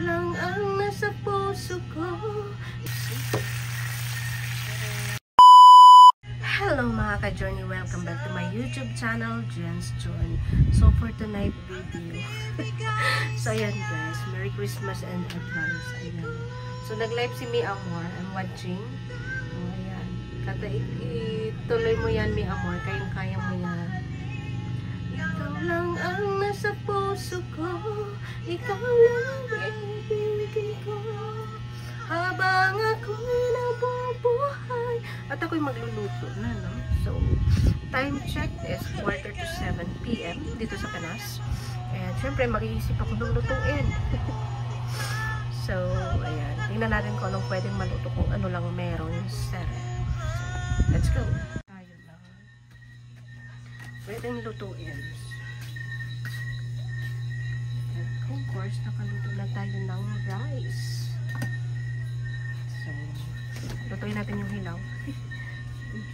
lang ang nasa puso ko. Hello mga ka-journey, welcome back to my YouTube channel, Jen's Journey. So for tonight video, so ayan guys, Merry Christmas and advance. Ayan. So nag-live si Mi Amor, I'm watching. Oh, ayan. Ituloy mo yan Mi Amor, kayang-kaya mo yan. Ikaw lang ang nasa puso ko, ikaw lang ibigin ko, habang ako'y nabubuhay. At ako'y magluluto na, no? So, time check is 6:45 PM dito sa Pinas. And syempre, mag-iisip ako ng lutuin. So, ayan. Tingnan natin kung anong pwedeng maluto, kung ano lang meron. So, let's go. Tayo lang. Pwedeng lutuin. And of course, nakaluto na tayo ng rice. So, lutuin natin yung hilaw. Yung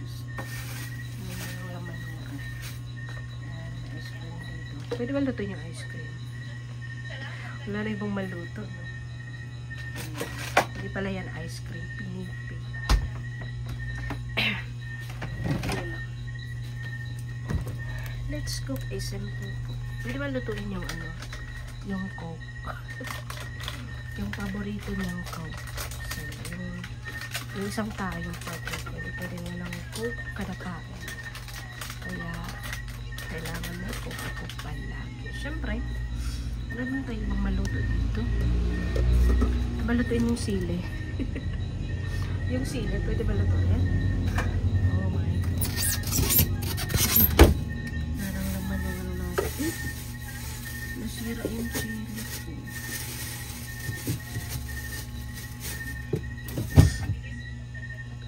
laman niya. And ice cream dito. Pwede ba lutuin yung ice cream? Wala na ibang maluto, no? Hindi pala yan ice cream. Pinipi. Let's cook a simple food. Pwede ba lutuin yung ano? Yung Coke. Yung paborito niyang Coke. So, yung isang tao yung paborito. Pwede walang Coke kada kain. Kaya, kailangan na Coke palagi. Siyempre, ano din tayo yung maluto dito? Balutuin yung sili. Yung sili, pwede balutuin? Oh my God. Nararamdaman na ano natin. Nasira yung sili ko.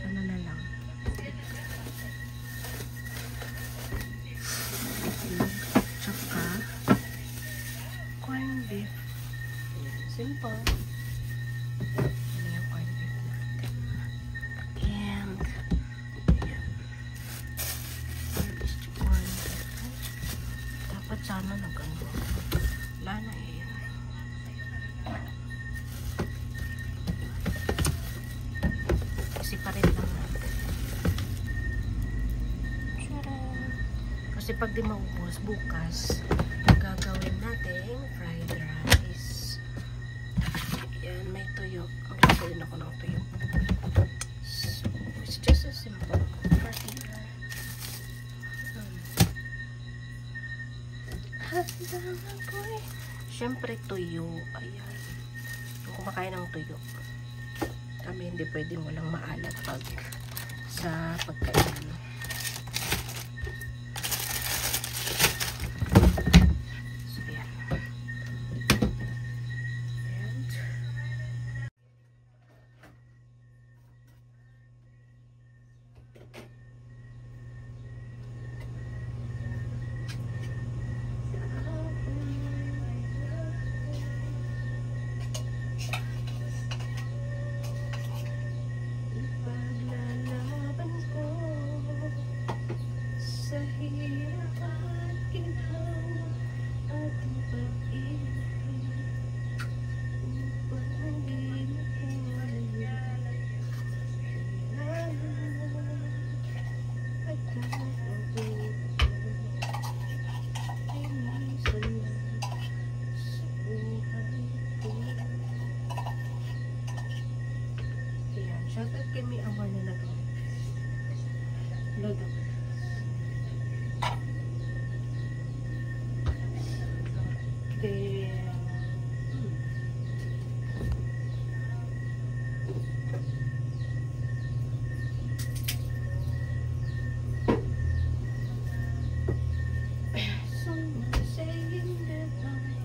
Ano na lang. Tsaka corned beef. Simple. Ano yung corned beef natin. And ayan. Is the corned beef. Dapat sana nag-ano. Wala na eh. Kasi pa rin lang natin. Kasi pag di maubos bukas, gagawin natin fried rice. Yan, may tuyo. Magsasalin ako ng tuyo. So, it's just a simple for here. Hasangan ko eh. Siyempre tuyo. Ayan. Kung kumakain ng tuyo, kami hindi pwedeng walang maalat pag sa pagkain. Shoutout kay Mi Amor na nag-load ako. Then, someone saying goodbye.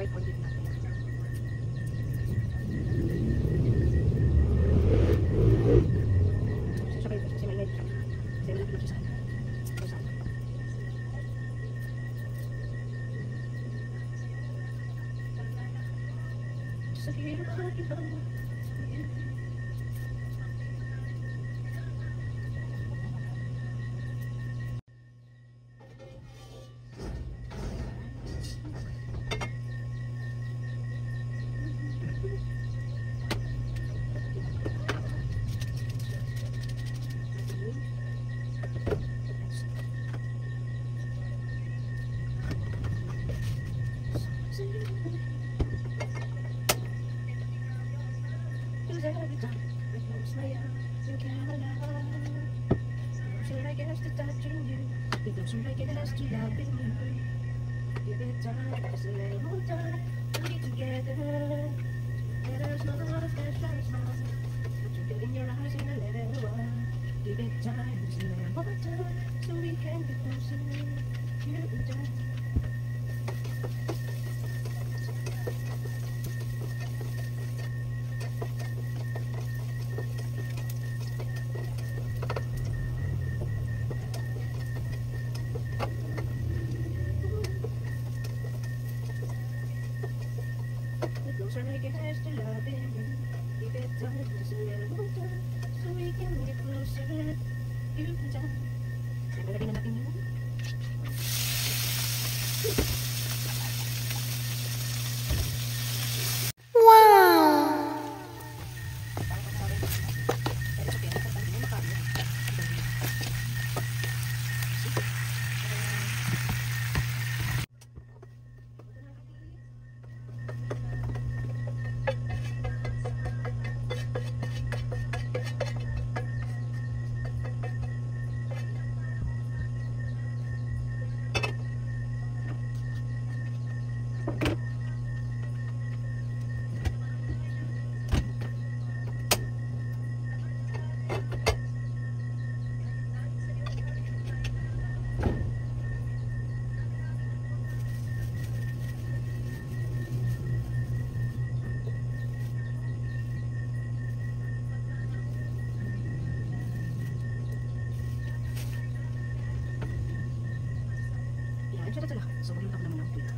Right on natin. sa hirap at ilang. It doesn't make it less to loving you. Give it time, just a little more time to be together. Let us know what a special smile. Put your good in your eyes in a little while. Give it time, just a little more time so we can get closer. Give it time. So make it has to love it. Give it time, just a little more time, so we can get closer. Give it time. Lagyan na natin yun. So, maganda ko naman ang pila.